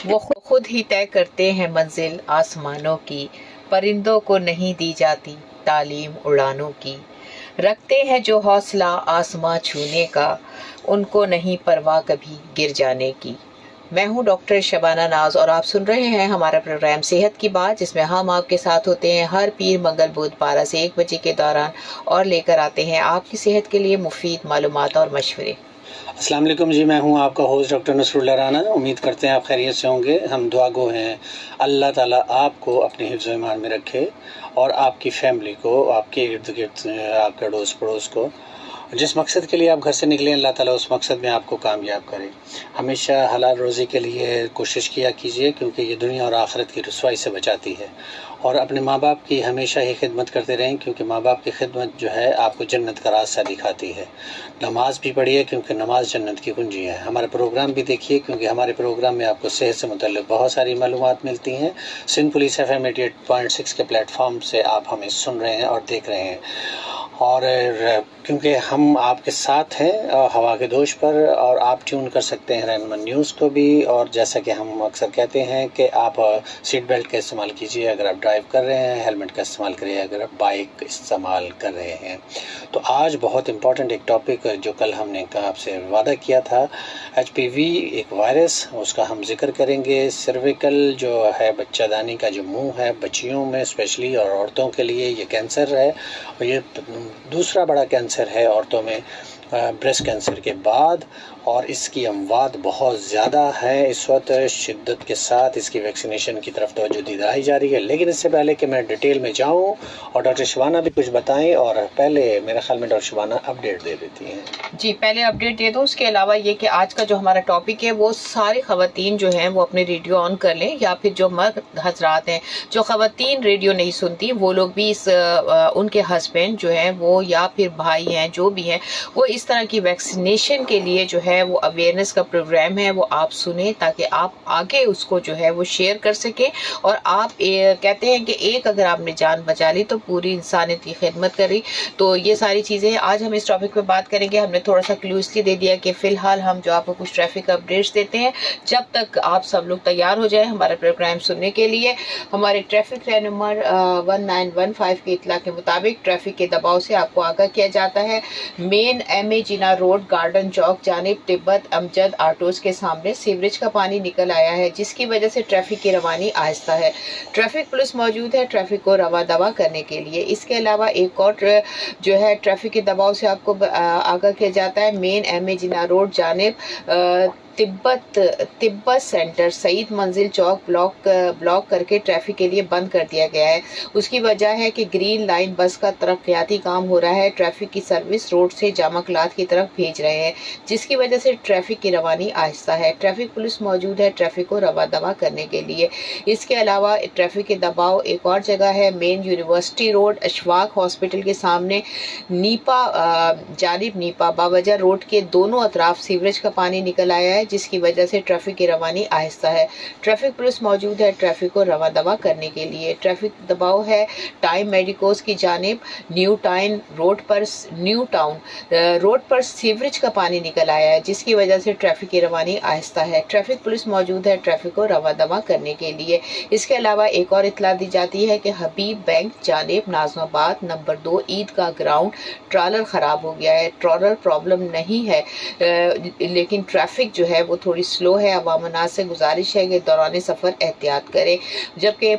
وہ خود ہی طے کرتے ہیں منزل آسمانوں کی، پرندوں کو نہیں دی جاتی تعلیم اڑانوں کی، رکھتے ہیں جو حوصلہ آسماں چھونے کا، ان کو نہیں پرواہ کبھی گر جانے کی۔ میں ہوں ڈاکٹر شبانہ ناز اور آپ سن رہے ہیں ہمارا پروگرام صحت کی بات، جس میں ہم آپ کے ساتھ ہوتے ہیں ہر پیر منگل بدھ 12 سے 1 بجے کے دوران اور لے کر آتے ہیں آپ کی صحت کے لیے مفید معلومات اور مشورے۔ السلام علیکم جی، میں ہوں آپ کا ہوسٹ ڈاکٹر نصر اللہ رانا۔ امید کرتے ہیں آپ خیریت سے ہوں گے۔ ہم دعا گو ہیں اللہ تعالیٰ آپ کو اپنے حفظ و ایمان میں رکھے اور آپ کی فیملی کو، آپ کے ارد گرد آپ کے اڑوس پڑوس کو، جس مقصد کے لیے آپ گھر سے نکلیں اللہ تعالیٰ اس مقصد میں آپ کو کامیاب کرے۔ ہمیشہ حلال روزی کے لیے کوشش کیا کیجیے، کیونکہ یہ دنیا اور آخرت کی رسوائی سے بچاتی ہے، اور اپنے ماں باپ کی ہمیشہ ہی خدمت کرتے رہیں، کیونکہ ماں باپ کی خدمت جو ہے آپ کو جنت کا راستہ دکھاتی ہے۔ نماز بھی پڑھیے، کیونکہ نماز جنت کی کنجی ہے۔ ہمارا پروگرام بھی دیکھیے، کیونکہ ہمارے پروگرام میں آپ کو صحت سے متعلق بہت ساری معلومات ملتی ہیں۔ سندھ پولیس FM 88.6 کے پلیٹ فارم سے آپ ہمیں سن رہے ہیں اور دیکھ رہے ہیں، اور کیونکہ ہم آپ کے ساتھ ہیں ہوا کے دوش پر، اور آپ ٹیون کر سکتے ہیں رہنما نیوز کو بھی، اور جیسا کہ ہم اکثر کہتے ہیں کہ آپ سیٹ بیلٹ کا استعمال کیجیے اگر آپ ڈرائیو کر رہے ہیں، ہیلمٹ کا استعمال کریے اگر آپ بائک استعمال کر رہے ہیں۔ تو آج بہت امپورٹنٹ ایک ٹاپک جو کل ہم نے آپ سے وعدہ کیا تھا، HPV ایک وائرس، اس کا ہم ذکر کریں گے۔ سرویکل جو ہے بچہ دانی کا جو منہ ہے بچیوں میں اسپیشلی اور عورتوں کے لیے یہ کینسر ہے، اور یہ دوسرا بڑا کینسر ہے عورتوں میں بریسٹ کینسر کے بعد، اور اس کی اموات بہت زیادہ ہے اس وقت۔ شدت کے ساتھ اس کی ویکسینیشن کی طرف توجہ دلائی جا رہی ہے، لیکن اس سے پہلے کہ میں ڈیٹیل میں جاؤں اور ڈاکٹر شبانہ بھی کچھ بتائیں، اور پہلے میرے خیال میں ڈاکٹر شبانہ اپڈیٹ دے دیتی ہیں۔ جی پہلے اپڈیٹ دے دو، اس کے علاوہ یہ کہ آج کا جو ہمارا ٹاپک ہے وہ ساری خواتین جو ہیں وہ اپنے ریڈیو آن کر لیں، یا پھر جو مرد حضرات ہیں جو خواتین ریڈیو نہیں سنتی وہ لوگ بھی ان کے ہسبینڈ جو ہیں وہ یا پھر بھائی ہیں جو بھی ہیں وہ اس طرح کی ویکسینیشن کے لیے جو ہے وہ اویئرنیس کا پروگرام ہے وہ آپ سنیں، تاکہ آپ آگے اس کو جو ہے وہ شیئر کر سکیں، اور آپ کہتے ہیں کہ ایک اگر آپ نے جان بچا لی تو پوری انسانیت کی خدمت کری۔ تو یہ ساری چیزیں آج ہم اس ٹاپک پہ بات کریں گے۔ ہم نے تھوڑا سا کلو اس لیے دے دیا کہ فی الحال ہم جو آپ کو کچھ ٹریفک اپڈیٹس دیتے ہیں، جب تک آپ سب لوگ تیار ہو جائیں ہمارا پروگرام سننے کے لیے۔ ہمارے ٹریفک رہنما 1915 کی اطلاع کے مطابق ٹریفک کے دباؤ سے آپ کو آگاہ کیا جاتا ہے۔ مین MA جینا روڈ گارڈن چوک جانب تبت امجد آٹوز کے سامنے سیوریج کا پانی نکل آیا ہے، جس کی وجہ سے ٹریفک کی روانی آہستہ ہے۔ ٹریفک پولیس موجود ہے ٹریفک کو رواں دوا کرنے کے لیے۔ اس کے علاوہ ایک اور جو ہے ٹریفک کے دباؤ سے آپ کو آگاہ کیا جاتا ہے۔ مین MA جینا روڈ جانب تبت سینٹر سعید منزل چوک بلاک کر کے ٹریفک کے لیے بند کر دیا گیا ہے۔ اس کی وجہ ہے کہ گرین لائن بس کا ترقیاتی کام ہو رہا ہے، ٹریفک کی سروس روڈ سے جامع کلات کی طرف بھیج رہے ہیں، جس کی وجہ سے ٹریفک کی روانی آہستہ ہے۔ ٹریفک پولیس موجود ہے ٹریفک کو رواں دوا کرنے کے لیے۔ اس کے علاوہ ٹریفک کے دباؤ ایک اور جگہ ہے، مین یونیورسٹی روڈ اشفاق ہاسپٹل کے سامنے نیپا جانب نیپا باوجہ روڈ کے دونوں اطراف سیوریج کا پانی نکل آیا ہے، جس کی وجہ سے ٹریفک کی روانی آہستہ ہے۔ ٹریفک پولیس موجود ہے ٹریفک کو رواں دوا کرنے کے لیے۔ ٹریفک دباؤ ہے ٹائم میڈیکوز کی جانب نیو ٹاؤن روڈ پر سیوریج کا پانی نکل آیا ہے، جس کی وجہ سے ٹریفک کی روانی آہستہ ہے۔ ٹریفک پولیس موجود ہے ٹریفک کو رواں دوا کرنے کے لیے۔ اس کے علاوہ ایک اور اطلاع دی جاتی ہے کہ حبیب بینک جانب ناظم آباد نمبر 2 عیدگاہ گراؤنڈ ٹرالر خراب ہو گیا ہے۔ ٹرالر پرابلم نہیں ہے، لیکن ٹریفک جو ہے وہ تھوڑی سلو ہے۔ عوام الناس سے گزارش ہے کہ دوران سفر احتیاط کریں، جبکہ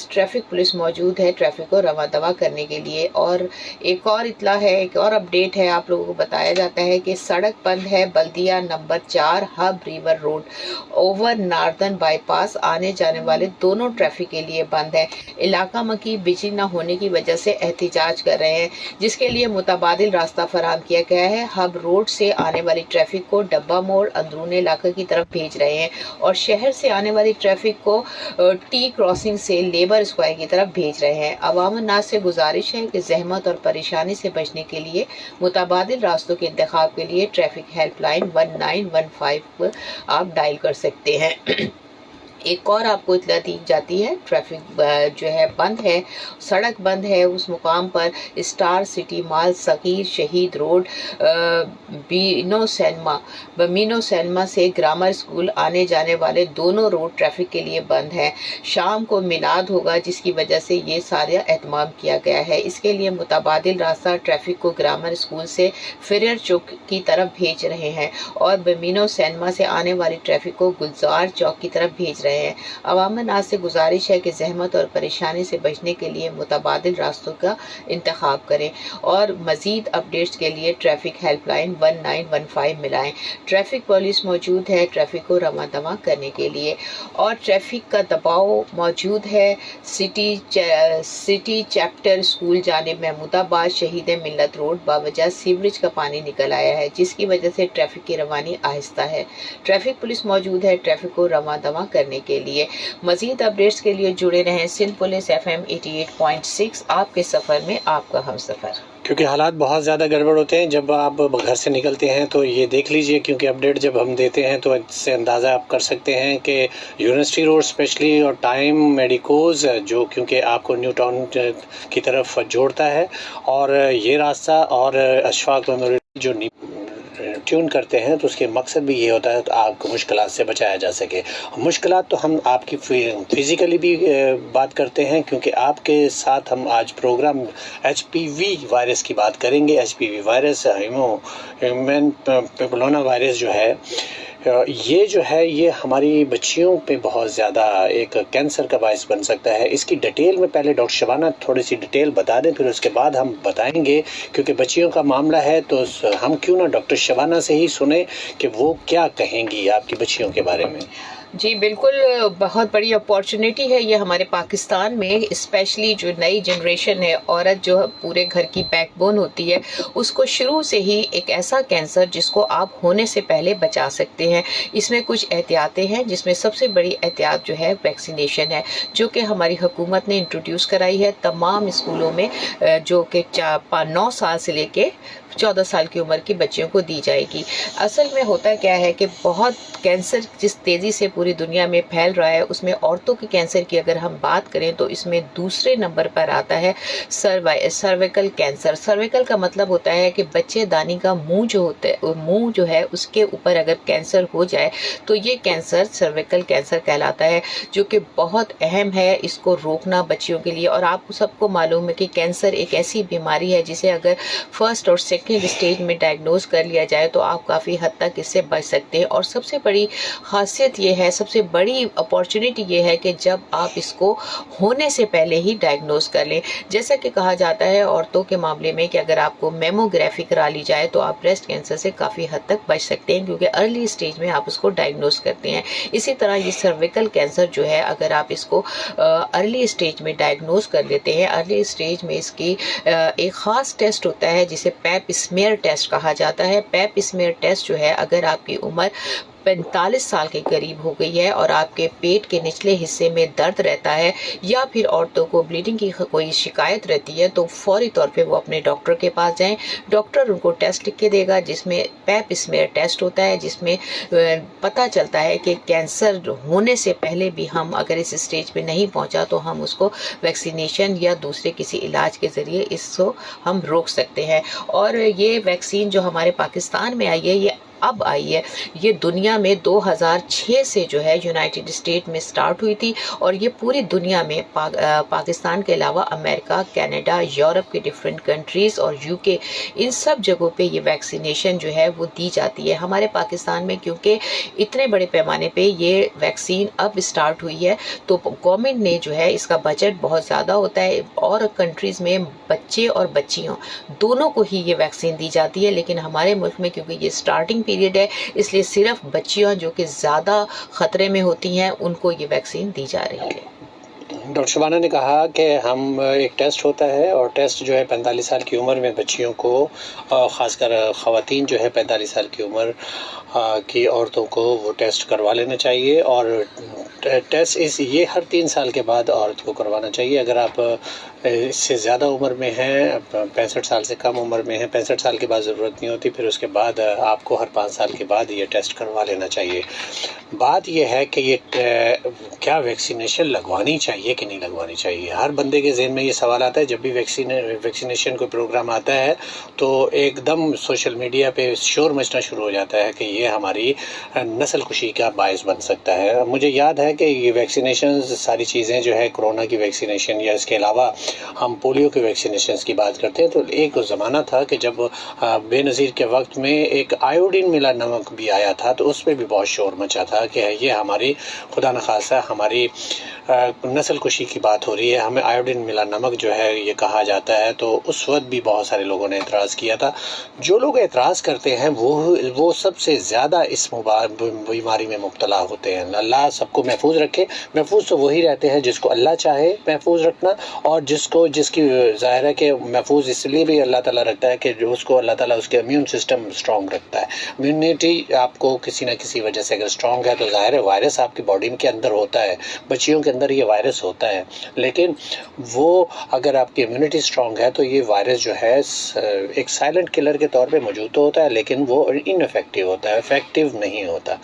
ٹریفک پولیس موجود ہے ٹریفک کو رواں دوا کرنے کے لیے۔ اور ایک اور اطلاع ہے، ایک اور اپڈیٹ ہے، آپ لوگوں کو بتایا جاتا ہے کہ سڑک بند ہے Baldia number 4 Hub river road over northern bypass, آنے جانے والے دونوں ٹریفک کے لیے بند ہے۔ علاقہ مکی بجلی نہ ہونے کی وجہ سے احتجاج کر رہے ہیں، جس کے لیے متبادل راستہ فراہم کیا گیا ہے۔ ہب روڈ سے آنے والی ٹریفک کو ڈبہ موڑ اندرون علاقے کی طرف بھیج رہے ہیں، اور شہر سے آنے والی ٹریفک کو ٹی کراسنگ سے لیبر اسکوائر کی طرف بھیج رہے ہیں۔ عوام الناس سے گزارش ہے کہ زحمت اور پریشانی سے بچنے کے لیے متبادل راستوں کے انتخاب کے لیے ٹریفک ہیلپ لائن 1915 پر آپ ڈائل کر سکتے ہیں۔ ایک اور آپ کو اطلاع دی جاتی ہے، ٹریفک جو ہے بند ہے، سڑک بند ہے اس مقام پر، اسٹار سٹی مال، صغیر شہید روڈ، بمینو سینما سے گرامر اسکول آنے جانے والے دونوں روڈ ٹریفک کے لیے بند ہیں۔ شام کو میلاد ہوگا جس کی وجہ سے یہ سارا اہتمام کیا گیا ہے۔ اس کے لیے متبادل راستہ ٹریفک کو گرامر اسکول سے فریر چوک کی طرف بھیج رہے ہیں اور بمینو سینما سے آنے والی ٹریفک کو گلزار چوک کی طرف بھیج رہے ہیں۔ عوام الناس سے گزارش ہے کہ زحمت اور پریشانی سے بچنے کے لیے متبادل راستوں کا انتخاب کریں اور مزید اپڈیٹس کے لیے ٹریفک ہیلپ لائن 1915 ملائیں۔ ٹریفک پولیس موجود ہے ٹریفک کو رواں دواں کرنے کے لیے، اور ٹریفک کا دباؤ موجود ہے سٹی چیپٹر اسکول جانب محمود آباد شہید ملت روڈ باوجہ سیوریج کا پانی نکل آیا ہے جس کی وجہ سے ٹریفک کی روانی آہستہ ہے۔ ٹریفک پولیس موجود ہے ٹریفک کو رواں دواں کرنے کے لیے۔ مزید اپڈیٹس کے لیے جڑے رہیں سندھ پولیس FM 88.6، آپ کے سفر میں آپ کا ہم سفر۔ کیونکہ حالات بہت زیادہ گڑبڑ ہوتے ہیں جب آپ گھر سے نکلتے ہیں تو یہ دیکھ لیجئے، کیونکہ اپڈیٹ جب ہم دیتے ہیں تو اس سے اندازہ آپ کر سکتے ہیں کہ یونیورسٹی روڈ اسپیشلی اور ٹائم میڈیکوز جو کیونکہ آپ کو نیو ٹاؤن کی طرف جوڑتا ہے، اور یہ راستہ اور اشفاق میموریل جو ٹیون کرتے ہیں تو اس کے مقصد بھی یہ ہوتا ہے کہ آپ کو مشکلات سے بچایا جا سکے۔ مشکلات تو ہم آپ کی فزیکلی بھی بات کرتے ہیں، کیونکہ آپ کے ساتھ ہم آج پروگرام HPV وائرس کی بات کریں گے۔ HPV وائرس ہیومن پیپلونا وائرس جو ہے، یہ جو ہے یہ ہماری بچیوں پہ بہت زیادہ ایک کینسر کا باعث بن سکتا ہے۔ اس کی ڈیٹیل میں پہلے ڈاکٹر شبانہ تھوڑی سی ڈیٹیل بتا دیں، پھر اس کے بعد ہم بتائیں گے، کیونکہ بچیوں کا معاملہ ہے تو ہم کیوں نہ ڈاکٹر شبانہ سے ہی سنیں کہ وہ کیا کہیں گی آپ کی بچیوں کے بارے میں۔ جی بالکل، بہت بڑی اپارچونیٹی ہے یہ ہمارے پاکستان میں، اسپیشلی جو نئی جنریشن ہے، عورت جو پورے گھر کی بیک بون ہوتی ہے، اس کو شروع سے ہی ایک ایسا کینسر جس کو آپ ہونے سے پہلے بچا سکتے ہیں۔ اس میں کچھ احتیاطیں ہیں جس میں سب سے بڑی احتیاط جو ہے ویکسینیشن ہے، جو کہ ہماری حکومت نے انٹروڈیوس کرائی ہے تمام اسکولوں میں، جو کہ 9 سال سے لے کے 14 سال کی عمر کی بچیوں کو دی جائے گی۔ اصل میں ہوتا کیا ہے کہ بہت کینسر جس تیزی سے پوری دنیا میں پھیل رہا ہے، اس میں عورتوں کے کینسر کی اگر ہم بات کریں تو اس میں دوسرے نمبر پر آتا ہے سرویکل کینسر۔ سرویکل کا مطلب ہوتا ہے کہ بچے دانی کا منہ جو ہے اس کے اوپر اگر کینسر ہو جائے تو یہ کینسر سرویکل کینسر کہلاتا ہے، جو کہ بہت اہم ہے اس کو روکنا بچیوں کے لیے۔ اور آپ کو سب کو معلوم ہے کہ کینسر ایک ایسی بیماری ہے جسے اگر فرسٹ اور سیکنڈ اسٹیج میں ڈائگنوز کر لیا جائے تو آپ کافی حد تک اس سے بچ سکتے ہیں۔ اور سب سے بڑی خاصیت یہ ہے، سب سے بڑی اپارچونیٹی یہ ہے کہ جب آپ اس کو ہونے سے پہلے ہی ڈائگنوز کر لیں۔ جیسا کہ کہا جاتا ہے عورتوں کے معاملے میں کہ اگر آپ کو میموگرافی کرا لی جائے تو آپ بریسٹ کینسر سے کافی حد تک بچ سکتے ہیں، کیونکہ ارلی اسٹیج میں آپ اس کو ڈائگنوز کرتے ہیں۔ اسی طرح یہ سرویکل کینسر جو ہے، اگر آپ اس کو ارلی اسٹیج میں ڈائگنوز کر لیتے ہیں، ارلی اسٹیج میں اس کی ایک خاص ٹیسٹ ہوتا ہے جسے پیپ اسمیئر ٹیسٹ کہا جاتا ہے۔ پیپ اسمیئر ٹیسٹ جو ہے، اگر آپ کی عمر 45 سال کے قریب ہو گئی ہے اور آپ کے پیٹ کے نچلے حصے میں درد رہتا ہے، یا پھر عورتوں کو بلیڈنگ کی کوئی شکایت رہتی ہے، تو فوری طور پہ وہ اپنے ڈاکٹر کے پاس جائیں۔ ڈاکٹر ان کو ٹیسٹ لکھ کے دے گا جس میں پیپ اسمیئر ٹیسٹ ہوتا ہے، جس میں پتہ چلتا ہے کہ کینسر ہونے سے پہلے بھی ہم اگر اس اسٹیج پہ نہیں پہنچا تو ہم اس کو ویکسینیشن یا دوسرے کسی علاج کے ذریعے اس کو ہم روک سکتے ہیں۔ اور یہ ویکسین جو ہمارے پاکستان میں آئی ہے، یہ اب آئی ہے، یہ دنیا میں 2006 سے جو ہے یونائٹڈ اسٹیٹ میں سٹارٹ ہوئی تھی، اور یہ پوری دنیا میں پاکستان کے علاوہ امریکہ، کینیڈا، یورپ کے ڈیفرنٹ کنٹریز اور UK، ان سب جگہوں پہ یہ ویکسینیشن جو ہے وہ دی جاتی ہے۔ ہمارے پاکستان میں کیونکہ اتنے بڑے پیمانے پہ یہ ویکسین اب سٹارٹ ہوئی ہے تو گورنمنٹ نے جو ہے اس کا بجٹ بہت زیادہ ہوتا ہے، اور کنٹریز میں بچے اور بچیوں دونوں کو ہی یہ ویکسین دی جاتی ہے، لیکن ہمارے ملک میں کیونکہ یہ سٹارٹنگ پیریڈ ہے، اس لیے صرف بچیاں جو کہ زیادہ خطرے میں ہوتی ہیں ان کو یہ ویکسین دی جا رہی ہے۔ ڈاکٹر شبانہ نے کہا کہ ہم ایک ٹیسٹ ہوتا ہے، اور ٹیسٹ جو ہے 45 سال کی عمر میں بچیوں کو، خاص کر خواتین جو ہے 45 سال کی عمر کی عورتوں کو وہ ٹیسٹ کروا لینا چاہیے، اور ٹیسٹ یہ ہر 3 سال کے بعد عورت کو کروانا چاہیے۔ اگر آپ اس سے زیادہ عمر میں ہیں، 65 سال سے کم عمر میں ہیں، 65 سال کے بعد ضرورت نہیں ہوتی، پھر اس کے بعد آپ کو ہر 5 سال کے بعد یہ ٹیسٹ کروا لینا چاہیے۔ بات یہ ہے کہ یہ کیا ویکسینیشن لگوانی چاہیے کہ نہیں لگوانی چاہیے؟ ہر بندے کے ذہن میں یہ سوال آتا ہے جب بھی ویکسینیشن کوئی پروگرام آتا ہے تو ایک دم سوشل میڈیا پہ شور مچنا شروع ہو جاتا ہے کہ یہ ہماری نسل کشی کا باعث بن سکتا ہے۔ مجھے یاد ہے کہ یہ ویکسینیشن ساری چیزیں جو ہے کورونا کی ویکسینیشن یا اس کے علاوہ ہم پولیو کے ویکسینیشنز کی بات کرتے ہیں تو ایک زمانہ تھا کہ جب بے نظیر کے وقت میں ایک آیوڈین ملا نمک بھی آیا تھا تو اس پہ بھی بہت شور مچا تھا کہ یہ ہماری خدا نخواستہ ہماری نسل کشی کی بات ہو رہی ہے، ہمیں آیوڈین ملا نمک جو ہے یہ کہا جاتا ہے۔ تو اس وقت بھی بہت سارے لوگوں نے اعتراض کیا تھا۔ جو لوگ اعتراض کرتے ہیں وہ سب سے زیادہ اس بیماری میں مبتلا ہوتے ہیں۔ اللہ سب کو محفوظ رکھے۔ محفوظ تو وہی رہتے ہیں جس کو اللہ چاہے محفوظ رکھنا، اور جس کی ظاہر ہے کہ محفوظ اس لیے بھی اللہ تعالیٰ رکھتا ہے کہ جو اس کو اللہ تعالیٰ اس کے امیون سسٹم اسٹرانگ رکھتا ہے۔ امیونٹی آپ کو کسی نہ کسی وجہ سے اگر اسٹرانگ ہے تو ظاہر ہے وائرس آپ کی باڈی کے اندر ہوتا ہے، بچیوں کے اندر یہ وائرس ہوتا ہے، لیکن وہ اگر آپ کی امیونٹی اسٹرانگ ہے تو یہ وائرس جو ہے ایک سائلنٹ کلر کے طور پہ موجود تو ہوتا ہے لیکن وہ ان افیکٹو ہوتا ہے، افیکٹو نہیں ہوتا۔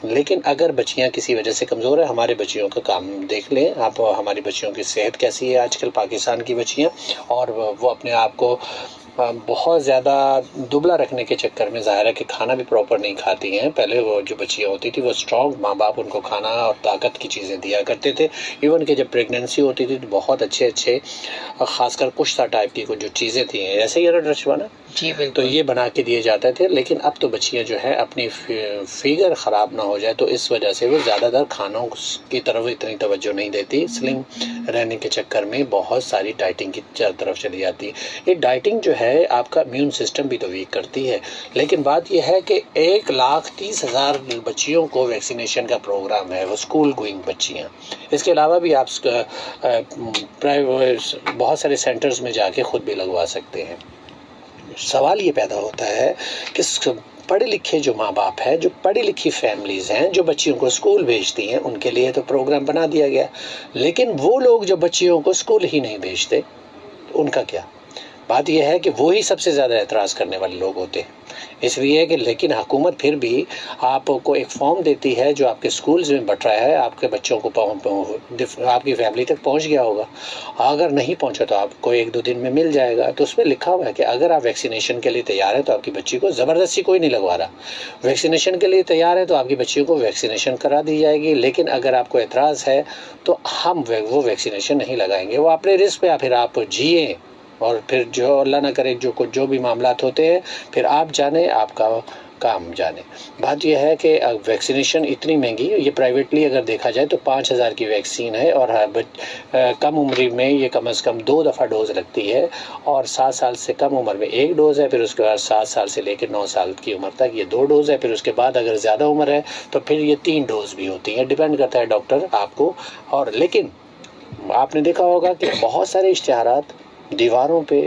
لیکن اگر بچیاں کسی وجہ سے کمزور ہیں، ہمارے بچیوں کا کام دیکھ لیں آپ، ہماری بچیوں کی صحت کیسی ہے آج کل پاکستان کی بچیاں، اور وہ اپنے آپ کو بہت زیادہ دبلا رکھنے کے چکر میں ظاہر ہے کہ کھانا بھی پراپر نہیں کھاتی ہیں۔ پہلے وہ جو بچیاں ہوتی تھی وہ اسٹرانگ، ماں باپ ان کو کھانا اور طاقت کی چیزیں دیا کرتے تھے، ایون کہ جب پریگننسی ہوتی تھی تو بہت اچھے خاص کر کشتہ ٹائپ کی کچھ جو چیزیں تھیں، ایسے ہی رشوانہ جی تو بالکل۔ یہ بنا کے دیے جاتے تھے۔ لیکن اب تو بچیاں جو ہے اپنی فگر خراب نہ ہو جائے تو اس وجہ سے وہ زیادہ تر کھانوں کی طرف اتنی توجہ نہیں دیتی، سلم رہنے کے چکر میں بہت ساری ڈائٹنگ کی طرف چلی جاتی ہے۔ یہ ڈائٹنگ جو ہے آپ کا امیون سسٹم بھی تو ویک کرتی ہے۔ لیکن بات یہ ہے کہ 1,30,000 بچیوں کو ویکسینیشن کا پروگرام ہے، وہ اسکول گوئنگ بچیاں۔ اس کے علاوہ بھی آپ بہت سارے سینٹرز میں جا کے خود بھی لگوا سکتے ہیں۔ سوال یہ پیدا ہوتا ہے کہ پڑھے لکھے جو ماں باپ ہیں، جو پڑھی لکھی فیملیز ہیں، جو بچیوں کو اسکول بھیجتی ہیں، ان کے لیے تو پروگرام بنا دیا گیا، لیکن وہ لوگ جو بچیوں کو اسکول ہی نہیں بھیجتے ان کا کیا؟ بات یہ ہے کہ وہی سب سے زیادہ اعتراض کرنے والے لوگ ہوتے ہیں۔ اس لیے کہ لیکن حکومت پھر بھی آپ کو ایک فارم دیتی ہے جو آپ کے سکولز میں بٹ رہا ہے، آپ کے بچوں کو آپ کی فیملی تک پہنچ گیا ہوگا، اگر نہیں پہنچا تو آپ کو 1-2 دن میں مل جائے گا۔ تو اس میں لکھا ہوا ہے کہ اگر آپ ویکسینیشن کے لیے تیار ہیں تو آپ کی بچی کو زبردستی کوئی نہیں لگوا رہا، ویکسینیشن کے لیے تیار ہے تو آپ کی بچیوں کو ویکسینیشن کرا دی جائے گی، لیکن اگر آپ کو اعتراض ہے تو ہم وہ ویکسینیشن نہیں لگائیں گے۔ وہ اپنے رسک پہ پھر آپ جئیں، اور پھر جو اللہ نہ کرے جو بھی معاملات ہوتے ہیں پھر آپ جانیں، آپ کا کام جانے۔ بات یہ ہے کہ ویکسینیشن اتنی مہنگی، یہ پرائیویٹلی اگر دیکھا جائے تو 5,000 کی ویکسین ہے، اور کم عمری میں یہ کم از کم 2 دفعہ ڈوز لگتی ہے، اور 7 سال سے کم عمر میں 1 ڈوز ہے، پھر اس کے بعد 7 سال سے لے کے 9 سال کی عمر تک یہ 2 ڈوز ہے، پھر اس کے بعد اگر زیادہ عمر ہے تو پھر یہ 3 ڈوز بھی ہوتی ہیں، ڈیپینڈ کرتا ہے ڈاکٹر آپ کو۔ اور لیکن آپ نے دیکھا ہوگا کہ بہت سارے اشتہارات دیواروں پہ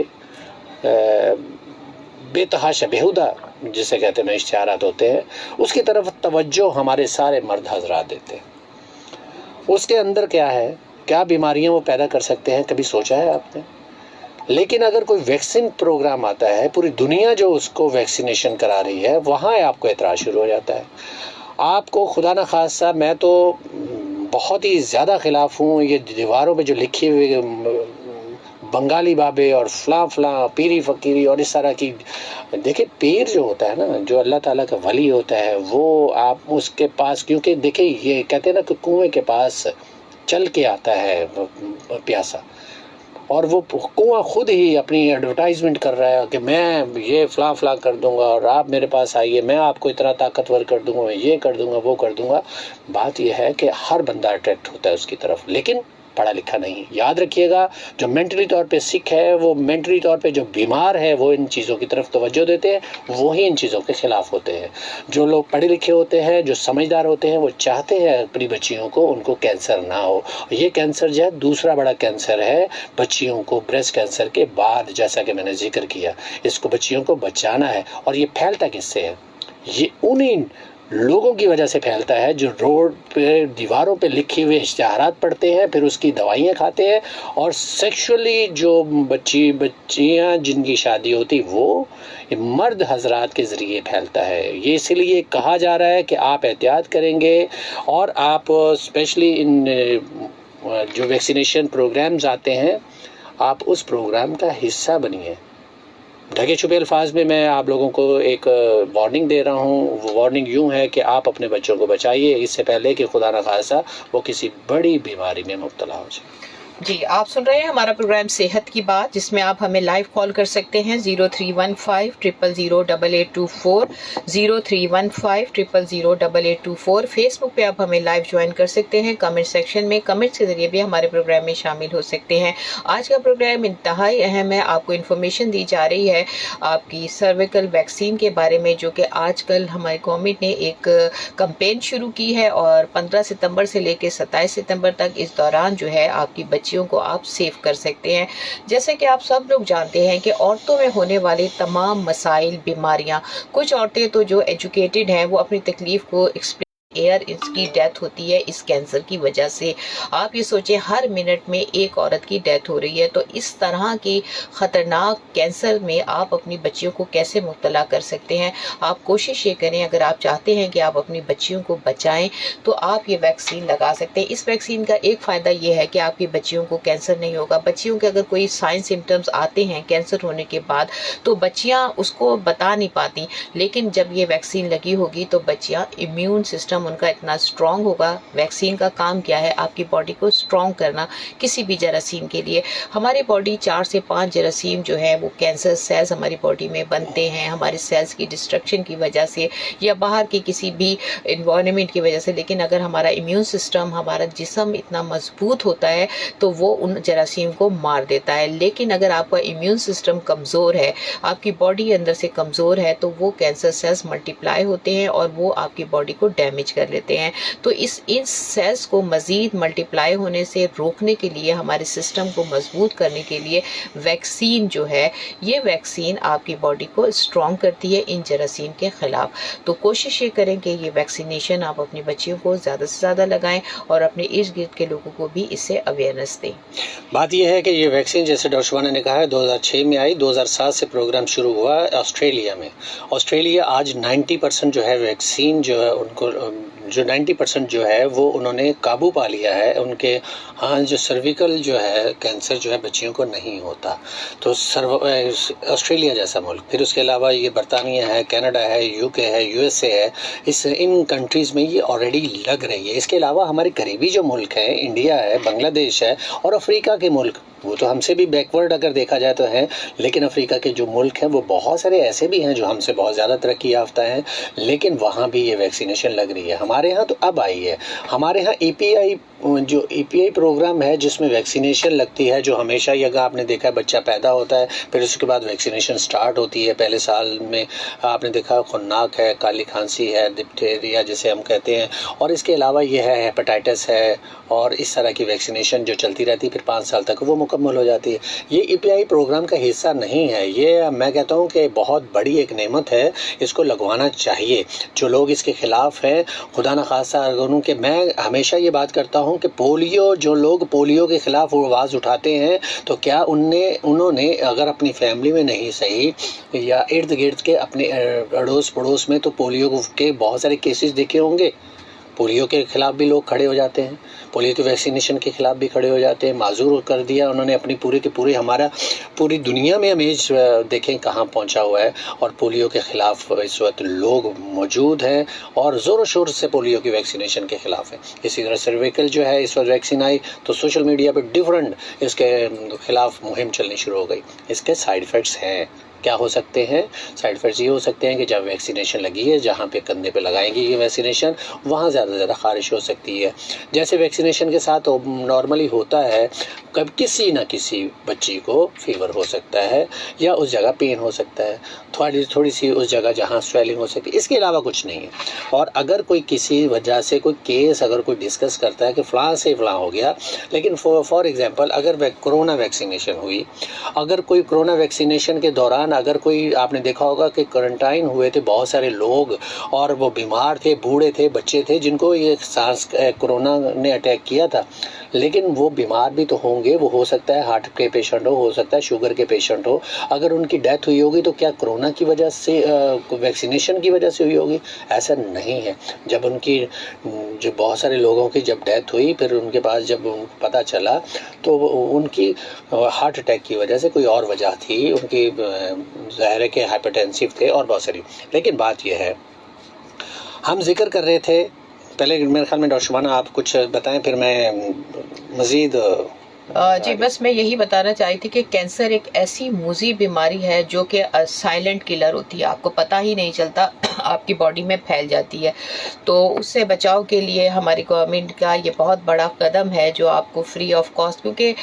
بے تحاشا بیہودہ جسے کہتے ہیں اشتہارات ہوتے ہیں، اس کی طرف توجہ ہمارے سارے مرد حضرات دیتے ہیں۔ اس کے اندر کیا ہے، کیا بیماریاں وہ پیدا کر سکتے ہیں، کبھی سوچا ہے آپ نے؟ لیکن اگر کوئی ویکسین پروگرام آتا ہے، پوری دنیا جو اس کو ویکسینیشن کرا رہی ہے، وہاں آپ کو اعتراض شروع ہو جاتا ہے۔ آپ کو خدا نخواستہ، میں تو بہت ہی زیادہ خلاف ہوں یہ دیواروں پہ جو لکھی ہوئی بنگالی بابے اور فلاں فلاں پیری فقیری اور اس طرح کی، دیکھیں پیر جو ہوتا ہے نا، جو اللہ تعالیٰ کا ولی ہوتا ہے، وہ آپ اس کے پاس، کیونکہ دیکھیں یہ کہتے ہیں نا کہ کنویں کے پاس چل کے آتا ہے پیاسا، اور وہ کنواں خود ہی اپنی ایڈورٹائزمنٹ کر رہا ہے کہ میں یہ فلاں فلاں کر دوں گا اور آپ میرے پاس آئیے، میں آپ کو اتنا طاقتور کر دوں گا، میں یہ کر دوں گا، وہ کر دوں گا۔ بات یہ ہے کہ ہر بندہ اٹریکٹ ہوتا ہے اس کی طرف، لیکن پڑھا لکھا نہیں۔ یاد رکھیے گا، جو مینٹلی طور پہ سکھ ہے، وہ مینٹلی طور پہ جو بیمار ہے، وہ ان چیزوں کی طرف توجہ دیتے ہیں، وہی ان چیزوں کے خلاف ہوتے ہیں۔ جو لوگ پڑھے لکھے ہوتے ہیں، جو سمجھدار ہوتے ہیں، وہ چاہتے ہیں اپنی بچیوں کو، ان کو کینسر نہ ہو۔ یہ کینسر جو ہے دوسرا بڑا کینسر ہے بچیوں کو، بریسٹ کینسر کے بعد، جیسا کہ میں نے ذکر کیا، اس کو بچیوں کو بچانا ہے۔ اور یہ پھیلتا کس سے ہے؟ یہ انہیں لوگوں کی وجہ سے پھیلتا ہے جو روڈ پہ دیواروں پہ لکھی ہوئے اشتہارات پڑھتے ہیں، پھر اس کی دوائیاں کھاتے ہیں، اور سیکشولی جو بچیاں جن کی شادی ہوتی وہ مرد حضرات کے ذریعے پھیلتا ہے۔ یہ اس لیے کہا جا رہا ہے کہ آپ احتیاط کریں گے، اور آپ اسپیشلی ان جو ویکسینیشن پروگرامز آتے ہیں آپ اس پروگرام کا حصہ بنیے۔ ڈھکے چھپے الفاظ میں آپ لوگوں کو ایک وارننگ دے رہا ہوں، وہ وارننگ یوں ہے کہ آپ اپنے بچوں کو بچائیے اس سے پہلے کہ خدا نخواستہ وہ کسی بڑی بیماری میں مبتلا ہو جائے۔ جی، آپ سن رہے ہیں ہمارا پروگرام صحت کی بات، جس میں آپ ہمیں لائیو کال کر سکتے ہیں 0315000824 0315000824۔ فیس بک پہ آپ ہمیں لائیو جوائن کر سکتے ہیں، کمنٹ سیکشن میں کمنٹس کے ذریعے بھی ہمارے پروگرام میں شامل ہو سکتے ہیں۔ آج کا پروگرام انتہائی اہم ہے، آپ کو انفارمیشن دی جا رہی ہے آپ کی سرویکل ویکسین کے بارے میں، جو کہ آج کل ہماری گورنمنٹ نے ایک کمپین شروع کی ہے، اور 15 ستمبر سے لے کے 27 ستمبر تک اس دوران جو ہے آپ کی بچیوں کو آپ سیو کر سکتے ہیں۔ جیسے کہ آپ سب لوگ جانتے ہیں کہ عورتوں میں ہونے والے تمام مسائل، بیماریاں، کچھ عورتیں تو جو ایجوکیٹڈ ہیں وہ اپنی تکلیف کو اس کی ڈیتھ ہوتی ہے اس کینسر کی وجہ سے۔ آپ یہ سوچیں ہر منٹ میں ایک عورت کی ڈیتھ ہو رہی ہے، تو اس طرح کی خطرناک کینسر میں آپ اپنی بچیوں کو کیسے مبتلا کر سکتے ہیں؟ آپ کوشش یہ کریں، اگر آپ چاہتے ہیں کہ آپ اپنی بچیوں کو بچائیں تو آپ یہ ویکسین لگا سکتے ہیں۔ اس ویکسین کا ایک فائدہ یہ ہے کہ آپ کی بچیوں کو کینسر نہیں ہوگا۔ بچیوں کے اگر کوئی سائن سمٹمز آتے ہیں کینسر ہونے کے بعد تو بچیاں اس کو بتا نہیں پاتی، لیکن جب یہ ویکسین لگی ہوگی تو بچیاں امیون سسٹم ان کا اتنا اسٹرانگ ہوگا۔ ویکسین کا کام کیا ہے؟ آپ کی باڈی کو اسٹرانگ کرنا کسی بھی جراثیم کے لیے۔ ہماری باڈی 4 سے 5 جراثیم جو ہے وہ کینسر سیلز ہماری باڈی میں بنتے ہیں ہمارے سیلز کی ڈسٹرکشن کی وجہ سے یا باہر کی کسی بھی انوائرمنٹ کی وجہ سے، لیکن اگر ہمارا امیون سسٹم، ہمارا جسم اتنا مضبوط ہوتا ہے تو وہ ان جراثیم کو مار دیتا ہے۔ لیکن اگر آپ کا امیون سسٹم کمزور ہے، آپ کی باڈی اندر سے کمزور ہے، تو وہ کینسر سیلز ملٹیپلائی ہوتے ہیں اور وہ آپ کی باڈی کو ڈیمیج کر لیتے ہیں۔ تو ان سیلز کو مزید ملٹیپلائی ہونے سے روکنے کے لیے، ہمارے سسٹم کو مضبوط کرنے کے لیے ویکسین جو ہے، یہ ویکسین آپ کی باڈی کو اسٹرانگ کرتی ہے ان جراثیم کے خلاف۔ تو کوشش یہ کریں کہ یہ ویکسینیشن آپ اپنی بچیوں کو زیادہ سے زیادہ لگائیں اور اپنے ارد گرد کے لوگوں کو بھی اس سے اویئرنیس دیں۔ بات یہ ہے کہ یہ ویکسین جیسے ڈاکٹر شبانہ نے کہا ہے 2006 میں آئی، 2007 سے پروگرام شروع ہوا آسٹریلیا میں۔ آسٹریلیا آج 90% جو ہے ویکسین جو ہے ان کو جو 90% جو ہے وہ انہوں نے قابو پا لیا ہے، ان کے ہاں جو سرویکل جو ہے کینسر جو ہے بچیوں کو نہیں ہوتا۔ تو آسٹریلیا جیسا ملک، پھر اس کے علاوہ یہ برطانیہ ہے، کینیڈا ہے، UK ہے، USA ہے، ان کنٹریز میں یہ آلریڈی لگ رہی ہے۔ اس کے علاوہ ہمارے قریبی جو ملک ہیں، انڈیا ہے، بنگلہ دیش ہے اور افریقہ کے ملک، وہ تو ہم سے بھی بیکورڈ اگر دیکھا جائے تو ہے، لیکن افریقہ کے جو ملک ہیں وہ بہت سارے ایسے بھی ہیں جو ہم سے بہت زیادہ ترقی یافتہ ہیں، لیکن وہاں بھی یہ ویکسینیشن لگ رہی ہے۔ ہمارے ہاں تو اب آئی ہے، ہمارے ہاں ای پی آئی پروگرام ہے جس میں ویکسینیشن لگتی ہے، جو ہمیشہ یہ اگر آپ نے دیکھا ہے بچہ پیدا ہوتا ہے پھر اس کے بعد ویکسینیشن سٹارٹ ہوتی ہے۔ پہلے سال میں آپ نے دیکھا خناق ہے، کالی کھانسی ہے، ڈپتھیریا جسے ہم کہتے ہیں، اور اس کے علاوہ یہ ہے ہیپاٹائٹس ہے، اور اس طرح کی ویکسینیشن جو چلتی رہتی ہے پھر 5 سال تک وہ مکمل ہو جاتی ہے۔ یہ ای پی آئی پروگرام کا حصہ نہیں ہے، یہ میں کہتا ہوں کہ بہت بڑی ایک نعمت ہے، اس کو لگوانا چاہیے۔ جو لوگ اس کے خلاف ہیں، خدا نخواستہ اگر کہ میں ہمیشہ یہ بات کرتا ہوں کہ جو لوگ پولیو کے خلاف آواز اٹھاتے ہیں تو کیا انہوں نے اگر اپنی فیملی میں نہیں صحیح یا ارد گرد کے اپنے اڑوس پڑوس میں تو پولیو کے بہت سارے کیسز دیکھے ہوں گے۔ پولیو کے خلاف بھی لوگ کھڑے ہو جاتے ہیں، پولیو کی ویکسینیشن کے خلاف بھی کھڑے ہو جاتے ہیں، معذور کر دیا انہوں نے اپنی ہمارا پوری دنیا میں امیج دیکھیں کہاں پہنچا ہوا ہے، اور پولیو کے خلاف اس وقت لوگ موجود ہیں اور زور و شور سے پولیو کی ویکسینیشن کے خلاف ہیں۔ اسی طرح سرویکل جو ہے اس وقت ویکسین آئی تو سوشل میڈیا پہ ڈیفرنٹ اس کے خلاف مہم چلنی شروع ہو گئی۔ اس کے سائیڈ ایفیکٹس ہیں، کیا ہو سکتے ہیں؟ سائیڈ ایفیکٹس یہ ہو سکتے ہیں کہ جب ویکسینیشن لگی ہے، جہاں پہ کندھے پہ لگائیں گی یہ ویکسینیشن، وہاں زیادہ سے زیادہ خارش ہو سکتی ہے۔ جیسے ویکسینیشن کے ساتھ نارملی ہوتا ہے، کب کسی نہ کسی بچی کو فیور ہو سکتا ہے یا اس جگہ پین ہو سکتا ہے، تھوڑی سی اس جگہ جہاں سویلنگ ہو سکتی ہے، اس کے علاوہ کچھ نہیں ہے۔ اور اگر کوئی کسی وجہ سے کوئی کیس اگر کوئی ڈسکس کرتا ہے کہ فلاں سے فلاں ہو گیا، لیکن فار ایگزامپل اگر کرونا ویکسینیشن ہوئی، اگر کوئی کرونا ویکسینیشن کے دوران دوران اگر کوئی آپ نے دیکھا ہوگا کہ کوارنٹائن ہوئے تھے بہت سارے لوگ اور وہ بیمار تھے، بوڑھے تھے، بچے تھے جن کو یہ سانس کورونا نے اٹیک کیا تھا، لیکن وہ بیمار بھی تو ہوں گے، وہ ہو سکتا ہے ہارٹ کے پیشنٹ ہو سکتا ہے شوگر کے پیشنٹ ہو، اگر ان کی ڈیتھ ہوئی ہوگی تو کیا کرونا کی وجہ سے ویکسینیشن کی وجہ سے ہوئی ہوگی؟ ایسا نہیں ہے۔ جب ان کی جو بہت سارے لوگوں کی جب ڈیتھ ہوئی پھر ان کے پاس جب پتہ چلا تو ان کی ہارٹ اٹیک کی وجہ سے کوئی اور وجہ تھی، ان کی ظاہر ہے کہ ہائپرٹینسو تھے اور بہت ساری، لیکن بات یہ ہے ہم ذکر کر رہے تھے پہلے میرے خیال میں ڈاکٹر شبانہ آپ کچھ بتائیں پھر میں مزید جی بس میں یہی بتانا چاہی تھی کہ کینسر ایک ایسی موذی بیماری ہے جو کہ سائلنٹ کلر ہوتی ہے، آپ کو پتہ ہی نہیں چلتا، آپ کی باڈی میں پھیل جاتی ہے۔ تو اس سے بچاؤ کے لیے ہماری گورنمنٹ کا یہ بہت بڑا قدم ہے جو آپ کو فری آف کاسٹ، کیونکہ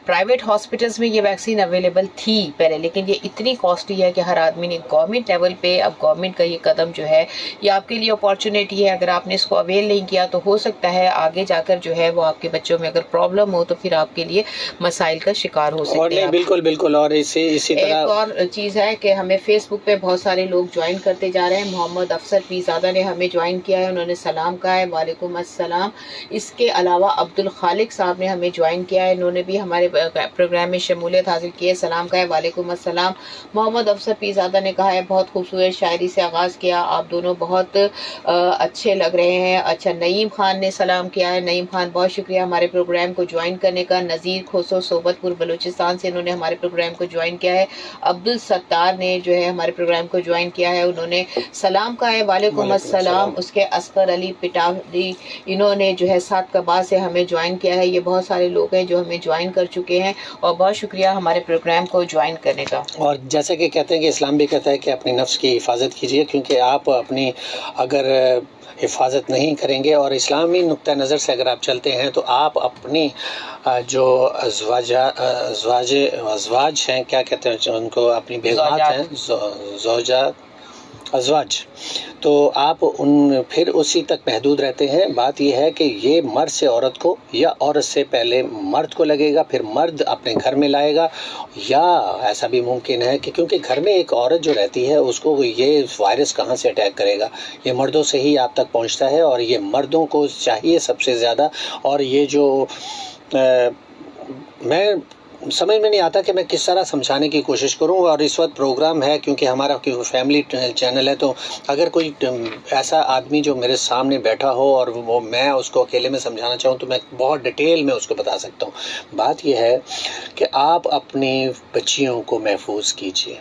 پرائیویٹ ہاسپٹلس میں یہ ویکسین اویلیبل تھی پہلے، لیکن یہ اتنی کاسٹلی ہے کہ ہر آدمی نے گورنمنٹ لیول پہ، اب گورنمنٹ کا یہ قدم جو ہے یہ آپ کے لیے اپارچونیٹی ہے، اگر آپ نے اس کو اویل نہیں کیا تو ہو سکتا ہے آگے جا کر جو ہے وہ آپ کے بچوں میں اگر پرابلم ہو تو پھر آپ کے لیے مسائل کا شکار ہو سکتے ہیں۔ بالکل بالکل، اور اسی طرح ایک اور چیز ہے کہ ہمیں فیس بک پہ بہت سارے لوگ جوائن کرتے جا رہے ہیں۔ محمد افسر پیرزادہ نے ہمیں جوائن کیا ہے، انہوں نے سلام کہا ہے، وعلیکم السلام۔ اس کے علاوہ عبد الخالق صاحب نے ہمیں جوائن کیا ہے، انہوں نے بھی ہمارے پروگرام میں شمولیت حاصل کی ہے، سلام کہا ہے، وعلیکم السلام۔ محمد افسر پیرزادہ نے کہا ہے بہت خوبصورت شاعری سے آغاز کیا، آپ دونوں بہت اچھے لگ رہے ہیں۔ اچھا، نعیم خان نے سلام کیا ہے، نعیم خان بہت شکریہ ہمارے پروگرام کو جوائن کرنے کا۔ نذیر کھوسو صوبت پور بلوچستان سے انہوں نے ہمارے پروگرام کو جوائن کیا ہے۔ عبد الستار نے جو ہے ہمارے پروگرام کو جوائن کیا ہے، انہوں نے سلام کہا ہے، وعلیکم السلام۔ اس کے اصغر علی پٹاوی انہوں نے جو ہے سات کبا سے ہمیں جوائن کیا ہے۔ یہ بہت سارے لوگ ہیں جو ہمیں جوائن کر چکے ہیں اور بہت شکریہ ہمارے پروگرام کو جوائن کرنے کا۔ اور جیسے کہ کہتے ہیں کہ اسلام بھی کہتا ہے کہ اپنی نفس کی حفاظت کیجیے، کیونکہ آپ اپنی اگر حفاظت نہیں کریں گے اور اسلامی نقطہ نظر سے اگر آپ چلتے ہیں تو آپ اپنی جو ازواج ہیں، کیا کہتے ہیں ان کو، اپنی بیگمات ہیں، زوجات، ازواج، تو آپ ان پھر اسی تک محدود رہتے ہیں۔ بات یہ ہے کہ یہ مرد سے عورت کو یا عورت سے پہلے مرد کو لگے گا، پھر مرد اپنے گھر میں لائے گا، یا ایسا بھی ممکن ہے کہ کیونکہ گھر میں ایک عورت جو رہتی ہے اس کو یہ وائرس کہاں سے اٹیک کرے گا، یہ مردوں سے ہی آپ تک پہنچتا ہے، اور یہ مردوں کو چاہیے سب سے زیادہ۔ اور یہ جو میں سمجھ میں نہیں آتا کہ میں کس طرح سمجھانے کی کوشش کروں، اور اس وقت پروگرام ہے کیونکہ ہمارا فیملی چینل ہے، تو اگر کوئی ایسا آدمی جو میرے سامنے بیٹھا ہو اور وہ میں اس کو اکیلے میں سمجھانا چاہوں تو میں بہت ڈیٹیل میں اس کو بتا سکتا ہوں۔ بات یہ ہے کہ آپ اپنی بچیوں کو محفوظ کیجیے،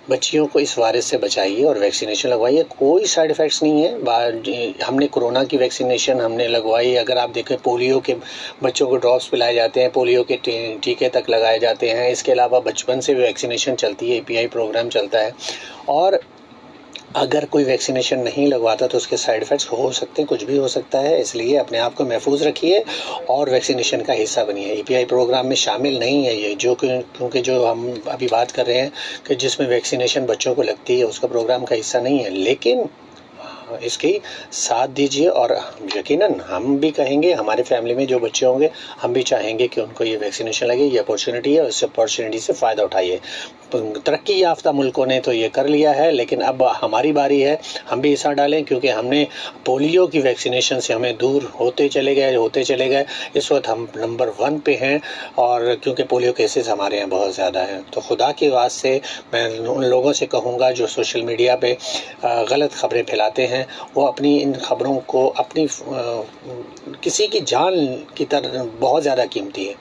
بچیوں کو اس وائرس سے بچائیے اور ویکسینیشن لگوائیے، کوئی سائیڈ ایفیکٹس نہیں ہے۔ ہم نے کرونا کی ویکسینیشن ہم نے لگوائی، اگر آپ دیکھیں پولیو کے بچوں کو ڈراپس پلائے جاتے ہیں، پولیو کے ٹیکے تک لگائے جاتے ہیں، اس کے علاوہ بچپن سے ویکسینیشن چلتی ہے، API پروگرام چلتا ہے، اور اگر کوئی ویکسینیشن نہیں لگواتا تو اس کے سائیڈ ایفیکٹس ہو سکتے ہیں، کچھ بھی ہو سکتا ہے، اس لیے اپنے آپ کو محفوظ رکھیے اور ویکسینیشن کا حصہ بنیے۔ API پروگرام میں شامل نہیں ہے یہ، جو کیونکہ جو ہم ابھی بات کر رہے ہیں کہ جس میں ویکسینیشن بچوں کو لگتی ہے اس کا پروگرام کا حصہ نہیں ہے، لیکن اس کی ساتھ دیجیے، اور یقیناً ہم بھی کہیں گے، ہمارے فیملی میں جو بچے ہوں گے ہم بھی چاہیں گے کہ ان کو یہ ویکسینیشن لگے، یہ اپورچونٹی ہے، اس اپورچونٹی سے فائدہ اٹھائیے۔ ترقی یافتہ ملکوں نے تو یہ کر لیا ہے، لیکن اب ہماری باری ہے ہم بھی حصہ ڈالیں، کیونکہ ہم نے پولیو کی ویکسینیشن سے ہمیں دور ہوتے چلے گئے، اس وقت ہم نمبر 1 پہ ہیں، اور کیونکہ پولیو کیسز ہمارے یہاں بہت زیادہ ہیں۔ تو خدا کی واسطے میں ان لوگوں سے کہوں گا جو سوشل میڈیا پہ غلط خبریں پھیلاتے ہیں، وہ اپنی ان خبروں کو اپنی کسی کی جان کی طرح بہت زیادہ قیمتی ہے،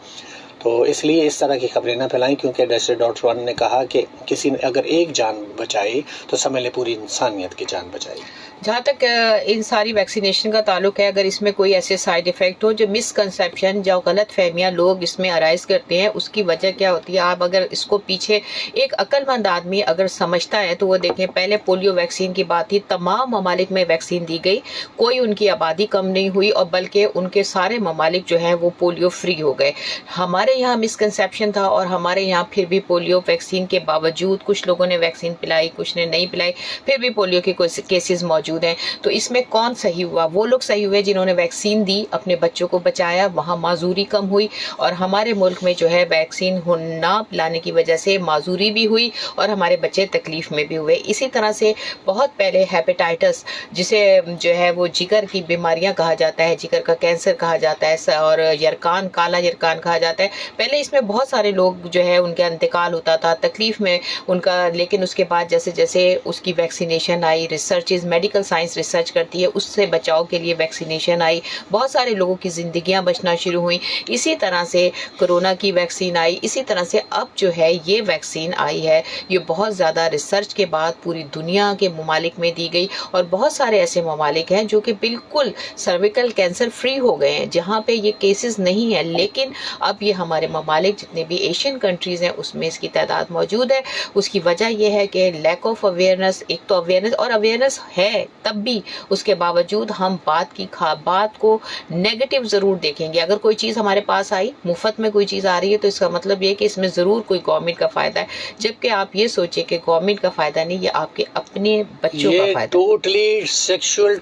تو اس لیے اس طرح کی خبریں نہ پھیلائیں، کیونکہ جیسے ڈاکٹر وان نے کہا کہ کسی نے اگر ایک جان بچائی تو سمجھ لے پوری انسانیت کی جان بچائی۔ جہاں تک ان ساری ویکسینیشن کا تعلق ہے، اگر اس میں کوئی ایسے سائیڈ ایفیکٹ ہو، جو مس کنسیپشن، جو غلط فہمیاں لوگ اس میں ارائز کرتے ہیں، اس کی وجہ کیا ہوتی ہے، آپ اگر اس کو پیچھے ایک عقل مند آدمی اگر سمجھتا ہے تو وہ دیکھیں، پہلے پولیو ویکسین کی بات تھی، تمام ممالک میں ویکسین دی گئی، کوئی ان کی آبادی کم نہیں ہوئی، اور بلکہ ان کے سارے ممالک جو ہیں وہ پولیو فری ہو گئے۔ ہمارے ہمارے یہاں مسکنسیپشن تھا اور ہمارے یہاں پھر بھی پولیو ویکسین کے باوجود کچھ لوگوں نے ویکسین پلائی, کچھ نے نہیں پلائی, پھر بھی پولیو کے کیسز موجود ہیں. تو اس میں کون صحیح ہوا؟ وہ لوگ صحیح ہوئے جنہوں نے ویکسین دی, اپنے بچوں کو بچایا, وہاں معذوری کم ہوئی. اور ہمارے ملک میں جو ہے ویکسین نہ پلانے کی وجہ سے معذوری بھی ہوئی اور ہمارے بچے تکلیف میں بھی ہوئے. اسی طرح سے بہت پہلے ہیپیٹائٹس, جسے جو ہے وہ جگر کی بیماریاں کہا جاتا ہے, جگر کا کینسر کہا جاتا ہے, اور یرکان, کالا یرکان کہا جاتا ہے, پہلے اس میں بہت سارے لوگ جو ہے ان کا انتقال ہوتا تھا تکلیف میں ان کا. لیکن اس کے بعد جیسے جیسے اس کی ویکسینیشن آئی, ریسرچز, میڈیکل سائنس ریسرچ کرتی ہے, اس سے بچاؤ کے لیے ویکسینیشن آئی, بہت سارے لوگوں کی زندگیاں بچنا شروع ہوئیں. اسی طرح سے کرونا کی ویکسین آئی, اسی طرح سے اب جو ہے یہ ویکسین آئی ہے, یہ بہت زیادہ ریسرچ کے بعد پوری دنیا کے ممالک میں دی گئی. اور بہت سارے ایسے ممالک ہیں جو کہ بالکل سرویکل کینسر فری ہو گئے ہیں, جہاں پہ یہ کیسز نہیں ہیں. لیکن اب یہ ہمارے ممالک جتنے بھی ایشین کنٹریز ہیں اس میں اس کی تعداد موجود ہے. اس کی وجہ یہ ہے کہ لیک آف اویئرنیس. ایک تو اویئرنیس, اور اویئرنیس ہے تب بھی اس کے باوجود ہم بات کو نیگیٹو ضرور دیکھیں گے. اگر کوئی چیز ہمارے پاس آئی, مفت میں کوئی چیز آ رہی ہے, تو اس کا مطلب یہ کہ اس میں ضرور کوئی گورنمنٹ کا فائدہ ہے. جبکہ آپ یہ سوچیں کہ گورنمنٹ کا فائدہ نہیں, یہ آپ کے اپنے بچوں کا فائدہ. ٹوٹلی سیکشول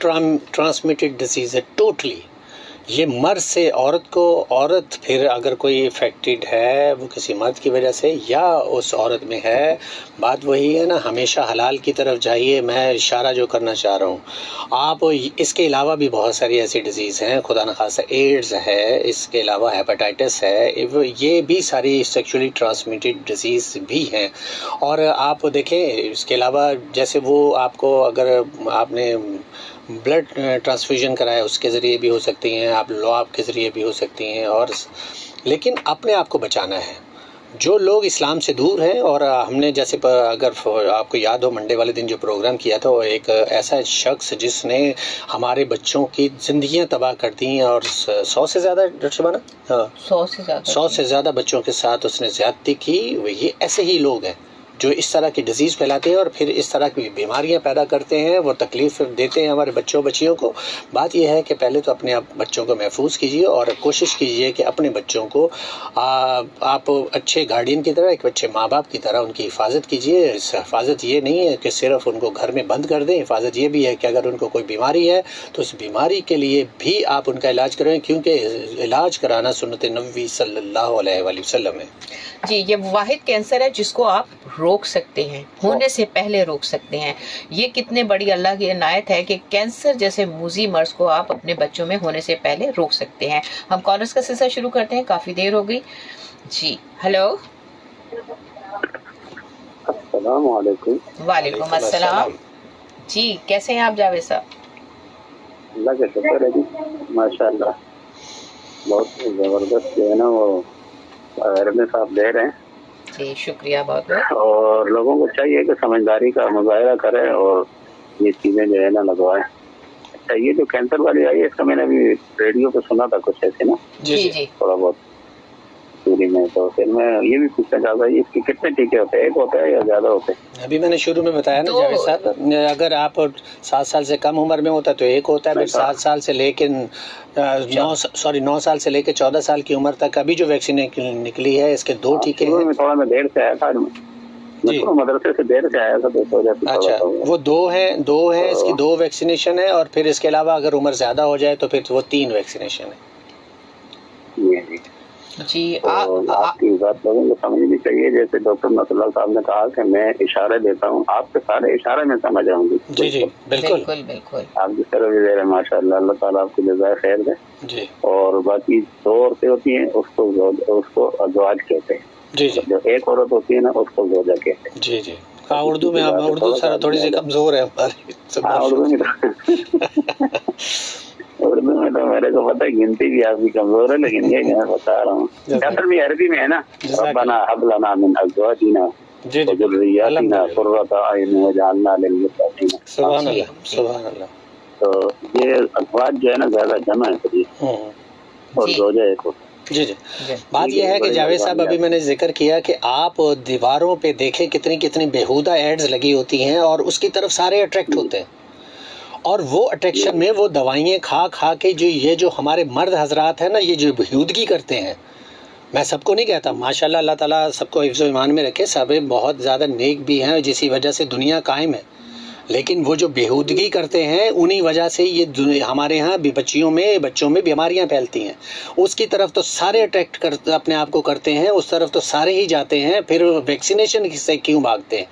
ٹرانسمیٹڈ ڈیزیز ہے, ٹوٹلی. یہ مرد سے عورت کو, عورت پھر اگر کوئی افیکٹڈ ہے وہ کسی مرد کی وجہ سے یا اس عورت میں ہے, بات وہی ہے نا, ہمیشہ حلال کی طرف جائیے. میں اشارہ جو کرنا چاہ رہا ہوں, آپ اس کے علاوہ بھی بہت ساری ایسی ڈیزیز ہیں, خدا نخواستہ ایڈز ہے, اس کے علاوہ ہیپاٹائٹس ہے, یہ بھی ساری سیکشولی ٹرانسمیٹڈ ڈیزیز بھی ہیں. اور آپ دیکھیں اس کے علاوہ جیسے وہ آپ کو اگر آپ نے بلڈ ٹرانسفیوژن کرایا اس کے ذریعے بھی ہو سکتی ہیں, آپ لعاب کے ذریعے بھی ہو سکتی ہیں. اور لیکن اپنے آپ کو بچانا ہے. جو لوگ اسلام سے دور ہیں, اور ہم نے جیسے اگر آپ کو یاد ہو منڈے والے دن جو پروگرام کیا تھا, وہ ایک ایسا شخص جس نے ہمارے بچوں کی زندگیاں تباہ کر دی ہیں, اور 100 سے زیادہ, ڈاکٹر شبانہ, 100 سے زیادہ بچوں کے ساتھ اس نے زیادتی کی. یہ ایسے ہی لوگ ہیں جو اس طرح کی ڈیزیز پھیلاتے ہیں اور پھر اس طرح کی بیماریاں پیدا کرتے ہیں, وہ تکلیف دیتے ہیں ہمارے بچیوں کو. بات یہ ہے کہ پہلے تو اپنے بچوں کو محفوظ کیجیے اور کوشش کیجیے کہ اپنے بچوں کو آپ اچھے گارڈین کی طرح, ایک اچھے ماں باپ کی طرح ان کی حفاظت کیجیے. حفاظت یہ نہیں ہے کہ صرف ان کو گھر میں بند کر دیں, حفاظت یہ بھی ہے کہ اگر ان کو کوئی بیماری ہے تو اس بیماری کے لیے بھی آپ ان کا علاج کریں, کیونکہ علاج کرانا سنت نبوی صلی اللہ علیہ وآلہ وسلم ہے. جی, یہ واحد کینسر ہے جس کو آپ روک سکتے ہیں, ہونے سے پہلے روک سکتے ہیں. یہ کتنے بڑی اللہ کی عنایت ہے کہ کینسر جیسے موذی مرض کو آپ اپنے بچوں میں ہونے سے پہلے روک سکتے ہیں. ہم کالرز کا سلسلہ شروع کرتے ہیں, کافی دیر ہو گئی. جی ہلو. السلام علیکم. وعلیکم السلام. جی کیسے ہیں آپ جاوید صاحب؟ اللہ کا شکر ہے جی, ماشاء اللہ بہت زبردست جو ہے نا وہ اویئرنیس آپ دے رہے ہیں. جی شکریہ بہت بہت. اور لوگوں کو چاہیے کہ سمجھداری کا مظاہرہ کریں اور یہ چیزیں جو ہے نا لگوائیں. اچھا, یہ جو کینسر والی آئی ہے اس کا میں نے ابھی ریڈیو پہ سنا تھا کچھ ایسے نا, جی جی تھوڑا بہت چوری میں, تو پھر میں یہ بھی پوچھنا چاہتا ہوں اس کے کتنے ٹیکے ہوتے ہیں, ایک ہوتا ہے یا زیادہ ہوتے ہیں؟ ابھی میں نے شروع میں بتایا نا جاوید صاحب, اگر آپ 7 سال سے کم عمر میں ہوتا ہے تو ایک ہوتا ہے, پھر 7 سال سے لے کے 9 سال سے لے کے 14 سال کی عمر تک ابھی جو ویکسین نکلی ہے اس کے 2 ٹیکے ہیں. تھوڑا میں دیر سے آیا تھا, مدرسے سے دیر سے آیا تھا تو اس وجہ سے. اچھا, وہ 2 ہیں اس کی 2 ویکسینیشن ہے, اور پھر اس کے علاوہ اگر عمر زیادہ ہو جائے تو پھر وہ 3 ویکسینیشن ہے. جی آپ کی بات لوگوں کو سمجھنی چاہیے. جیسے ڈاکٹر نصر اللہ صاحب نے کہا کہ میں اشارے دیتا ہوں, آپ کے سارے اشارے میں سمجھ رہا ہوں. جی جی بالکل بالکل. آپ جس طرح بھی دے رہے ہیں ماشاء اللہ, اللہ تعالیٰ آپ کو جزائے خیر دے. جی. اور باقی 2 عورتیں ہوتی ہیں اس کو ازواج کہتے ہیں. جی جی. جو ایک عورت ہوتی ہے نا اس کو زوجہ کہتے ہیں. جی جی. ہاں, اردو میں اردو تھوڑی سی کمزور ہے ہماری. اردو میں تو میرے کو پتہ ہے گنتی بھی آپ کی کمزور ہے, لیکن یہ میں بتا رہا ہوں اصل بھی عربی میں ہے نا, ربنا هب لنا من ازواجنا وذرياتنا قرة اعين واجعلنا للمتقين. سبحان اللہ سبحان اللہ. تو یہ ازواج جو ہے نا زیادہ جمع ہے اور زوجہ ایک ہوتا ہے. جی جی. بات یہ ہے کہ جاوید صاحب ابھی میں نے ذکر کیا کہ آپ دیواروں پہ دیکھیں کتنی بےہودہ ایڈز لگی ہوتی ہیں اور اس کی طرف سارے اٹریکٹ ہوتے ہیں, اور وہ اٹریکشن میں وہ دوائیں کھا کے جو ہمارے مرد حضرات ہیں نا, یہ جو بےہودگی کرتے ہیں میں سب کو نہیں کہتا، ماشاءاللہ اللہ تعالیٰ سب کو حفظ و ایمان میں رکھے، سب بہت زیادہ نیک بھی ہیں جسی وجہ سے دنیا قائم ہے، لیکن وہ جو بےہودگی کرتے ہیں انہی وجہ سے یہ ہمارے ہاں بھی بچوں میں بیماریاں پھیلتی ہیں۔ اس کی طرف تو سارے اٹریکٹ اپنے آپ کو کرتے ہیں، اس طرف تو سارے ہی جاتے ہیں، پھر ویکسینیشن سے کیوں بھاگتے ہیں؟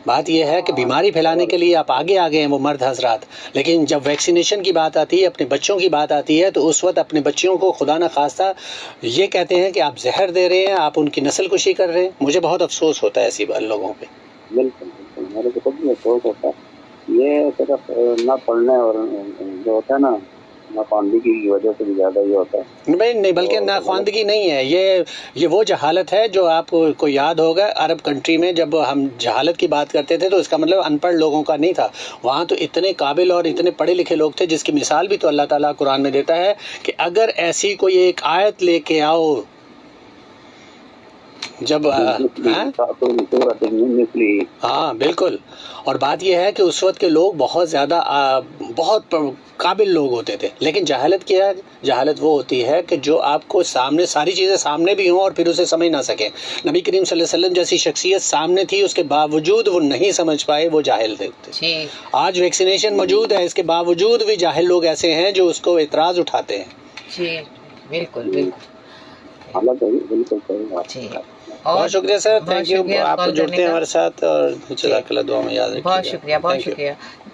بات یہ ہے کہ بیماری پھیلانے کے لیے آپ آگے ہیں وہ مرد حضرات، لیکن جب ویکسینیشن کی بات آتی ہے، اپنے بچوں کی بات آتی ہے، تو اس وقت اپنے بچوں کو خدا نہ خواستہ یہ کہتے ہیں کہ آپ زہر دے رہے ہیں، آپ ان کی نسل کشی کر رہے ہیں۔ مجھے بہت افسوس ہوتا ہے ایسی لوگوں پہ۔ بالکل بالکل، میرے کو خود بھی افسوس ہوتا ہے۔ یہ صرف نہ پڑھنے اور جو ہوتا ہے نا ناخواندگی کی وجہ سے بھی زیادہ یہ ہوتا ہے۔ نہیں بلکہ ناخواندگی نہیں ہے، یہ وہ جہالت ہے جو آپ کو یاد ہوگا عرب کنٹری میں جب ہم جہالت کی بات کرتے تھے تو اس کا مطلب ان پڑھ لوگوں کا نہیں تھا، وہاں تو اتنے قابل اور اتنے پڑھے لکھے لوگ تھے، جس کی مثال بھی تو اللہ تعالیٰ قرآن میں دیتا ہے کہ اگر ایسی کوئی ایک آیت لے کے آؤ جب ہاں بالکل، اور بات یہ ہے کہ اس وقت کے لوگ بہت زیادہ بہت قابل لوگ ہوتے تھے، لیکن جہالت کیا ہے؟ جہالت وہ ہوتی ہے کہ جو آپ کو سامنے ساری چیزیں سامنے بھی ہوں اور پھر اسے سمجھ نہ سکیں۔ نبی کریم صلی اللہ علیہ وسلم جیسی شخصیت سامنے تھی، اس کے باوجود وہ نہیں سمجھ پائے، وہ جاہل تھے۔ آج ویکسینیشن موجود ہے، اس کے باوجود بھی جاہل لوگ ایسے ہیں جو اس کو اعتراض اٹھاتے ہیں۔ جی بالکل بالکل بالکل صحیح بات۔ بہت شکریہ سر، تھینک یو، آپ جڑتے ہیں ہمارے ساتھ، اور جزاک اللہ، دعا میں یاد رکھیے۔ بہت شکریہ بہت شکریہ،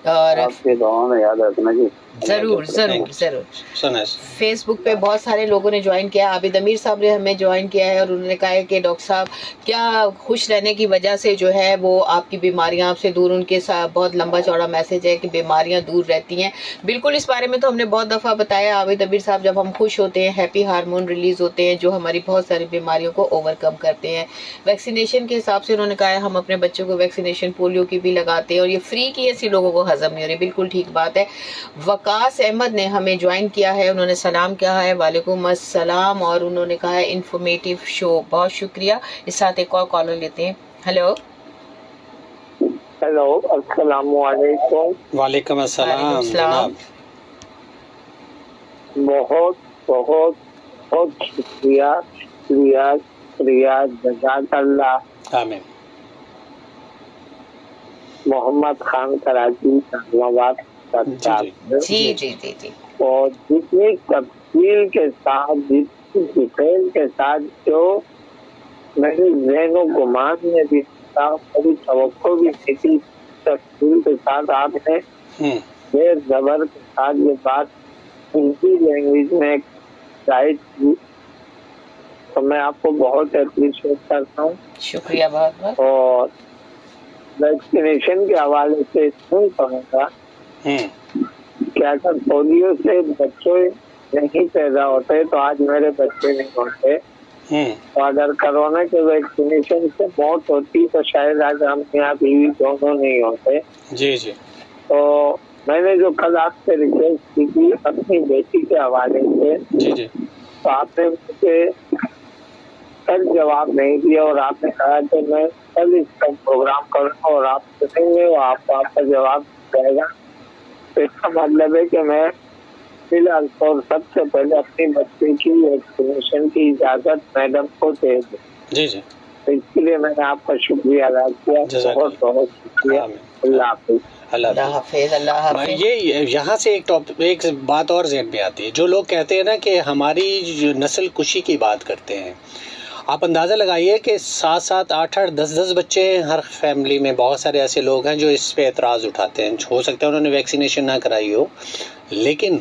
اور آپ کے دعاؤں میں یاد رکھنا جی۔ ضرور ضرور ضرور۔ سنیں فیس بک پہ بہت سارے لوگوں نے جوائن کیا، عابد امیر صاحب نے ہمیں جوائن کیا ہے، اور انہوں نے کہا ہے کہ ڈاکٹر صاحب کیا خوش رہنے کی وجہ سے جو ہے وہ آپ کی بیماریاں آپ سے دور، ان کے ساتھ بہت لمبا چوڑا میسج ہے کہ بیماریاں دور رہتی ہیں۔ بالکل اس بارے میں تو ہم نے بہت دفعہ بتایا، عابد امیر صاحب جب ہم خوش ہوتے ہیں ہیپی ہارمون ریلیز ہوتے ہیں جو ہماری بہت ساری بیماریوں کو اوور کم کرتے ہیں۔ ویکسینیشن کے حساب سے انہوں نے کہا ہے ہم اپنے بچوں کو ویکسینیشن پولیو کی بھی لگاتے ہیں، اور یہ فری کی ایسی لوگوں کو ہضم نہیں ہو رہی۔ بالکل ٹھیک بات ہے۔ وقاص احمد نے ہمیں جوائن کیا ہے، انہوں نے سلام کہا ہے، وعلیکم السلام، اور انہوں نے کہا ہے انفارمیٹیو شو، بہت شکریہ۔ اس ساتھ ایک اور کالر لیتے ہیں۔ ہیلو ہیلو، السلام علیکم۔ وعلیکم السلام جناب۔ بہت بہت بہت شکریہ، ریاض جزاک اللہ۔ آمین۔ محمد خان کراچی اسلام آباد۔ جی جی جی جی۔ اور جتنی تفصیل کے ساتھ، جتنی ڈیٹیل کے ساتھ جو میرے ذہن و گمان میں بھی تھا، میری توقع بھی تھی، تفصیل کے ساتھ آپ نے دیر زبر کے ساتھ یہ بات اردو لینگویج میں ظاہر کی، تو میں آپ کو بہت اپریشیٹ کرتا ہوں۔ شکریہ بہت بہت۔ اور ویکسینیشن کے حوالے سے نہیں کہوں گا کہ اگر پولیو سے بچے نہیں پیدا ہوتے تو آج میرے بچے نہیں ہوتے، اور اگر کرونا کے ویکسینیشن سے موت ہوتی تو شاید آج ہم یہاں بیوی دونوں نہیں ہوتے۔ جی جی۔ تو میں نے جو کل آپ سے ریکویسٹ کی تھی اپنی بیٹی کے حوالے سے، جی جی، تو آپ نے مجھے کل جواب نہیں دیا، اور آپ نے کہا کہ میں کل اس کا پروگرام کروں اور آپ سنیں گے اور آپ کو آپ کا جواب جائے گا۔ تو اس کا مطلب ہے کہ میں فی الحال اور سب سے پہلے اپنی بچے کی ویکسینیشن کی اجازت میڈم کو دے دوں۔ جی جی، تو اس کے لیے میں نے آپ کا شکریہ ادا کیا، بہت بہت شکریہ۔ اللہ حافظ۔ اللہ حافظ۔ اللہ حافظ۔ یہ یہاں سے ایک بات اور ذہن میں آتی ہے، جو لوگ کہتے ہیں نا کہ ہماری جو نسل کشی کی بات کرتے ہیں، آپ اندازہ لگائیے کہ 7 8 10 بچے ہیں ہر فیملی میں، بہت سارے ایسے لوگ ہیں جو اس پہ اعتراض اٹھاتے ہیں، ہو سکتا ہے انہوں نے ویکسینیشن نہ کرائی ہو، لیکن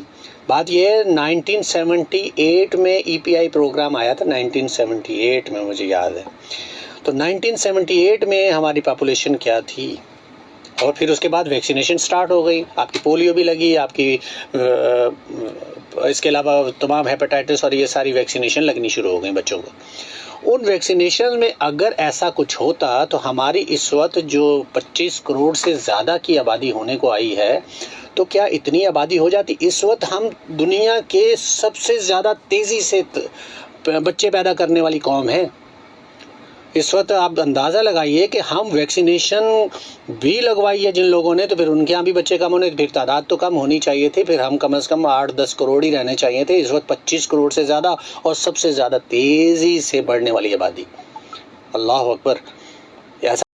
بات یہ ہے 1978 میں ای پی آئی پروگرام آیا تھا، 1978 میں مجھے یاد ہے، تو 1978 میں ہماری پاپولیشن کیا تھی، اور پھر اس کے بعد ویکسینیشن سٹارٹ ہو گئی، آپ کی پولیو بھی لگی، آپ کی اس کے علاوہ تمام ہیپاٹائٹس اور یہ ساری ویکسینیشن لگنی شروع ہو گئی بچوں کو۔ ان ویکسینیشن میں اگر ایسا کچھ ہوتا تو ہماری اس وقت جو 25 کروڑ سے زیادہ کی آبادی ہونے کو آئی ہے، تو کیا اتنی آبادی ہو جاتی؟ اس وقت ہم دنیا کے سب سے زیادہ تیزی سے بچے پیدا کرنے والی قوم ہے، اس وقت آپ اندازہ لگائیے کہ ہم ویکسینیشن بھی لگوائی ہے جن لوگوں نے، تو پھر ان کے یہاں بھی بچے کم ہونے، پھر تعداد تو کم ہونی چاہیے تھی، پھر ہم کم از کم 8-10 کروڑ ہی رہنے چاہیے تھے، اس وقت 25 کروڑ سے زیادہ، اور سب سے زیادہ تیزی سے بڑھنے والی آبادی. اللہ اکبر. ایسا